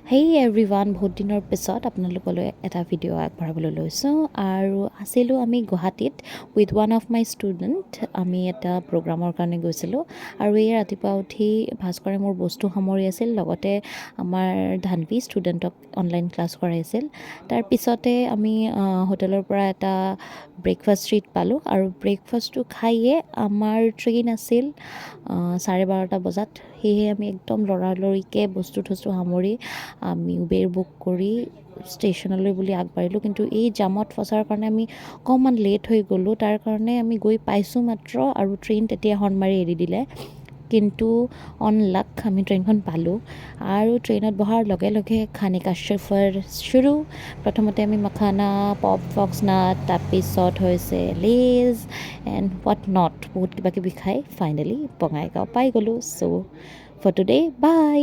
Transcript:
হেই everyone, বহুত দিনৰ পিছত আপোনালোকলৈ এটা ভিডিঅ' আগবঢ়াবলৈ লৈছোঁ আৰু আছিলোঁ আমি গুৱাহাটীত with one of my student. আমি এটা প্ৰগ্ৰামৰ কাৰণে গৈছিলোঁ আৰু এই ৰাতিপুৱা উঠি ভাস্কৰে মোৰ বস্তু সামৰি আছিল, লগতে আমাৰ ধানভি ষ্টুডেণ্টক অনলাইন ক্লাছ কৰাইছিল। তাৰপিছতে আমি হোটেলৰ পৰা এটা ব্ৰেকফাষ্ট ট্ৰিট পালোঁ আৰু ব্ৰেকফাষ্টটো খায়ে আমাৰ ট্ৰেইন আছিল 12:30 বজাত। সেয়েহে আমি একদম লৰালৰিকৈ বস্তু সামৰি আমি উবেৰ বুক কৰি ষ্টেচনলৈ বুলি আগবাঢ়িলোঁ, কিন্তু এই জামত ফচাৰ কাৰণে আমি অকণমান লেট হৈ গ'লোঁ। তাৰ কাৰণে আমি গৈ পাইছোঁ মাত্ৰ আৰু ট্ৰেইন তেতিয়া হৰ্ণ মাৰি এৰি দিলে, কিন্তু অন লাক আমি ট্ৰেইনখন পালোঁ আৰু ট্ৰেইনত বহাৰ লগে লগে খানে কা সফৰ শুৰু। প্ৰথমতে আমি মাখানা, পপ ফক্সনাট, তাৰপিছত হৈছে লেজ এণ্ড হোৱাট নট, বহুত কিবাকিবি খাই ফাইনেলি বঙাইগাঁও পাই গ'লোঁ। চ' ফৰ টুডে বাই।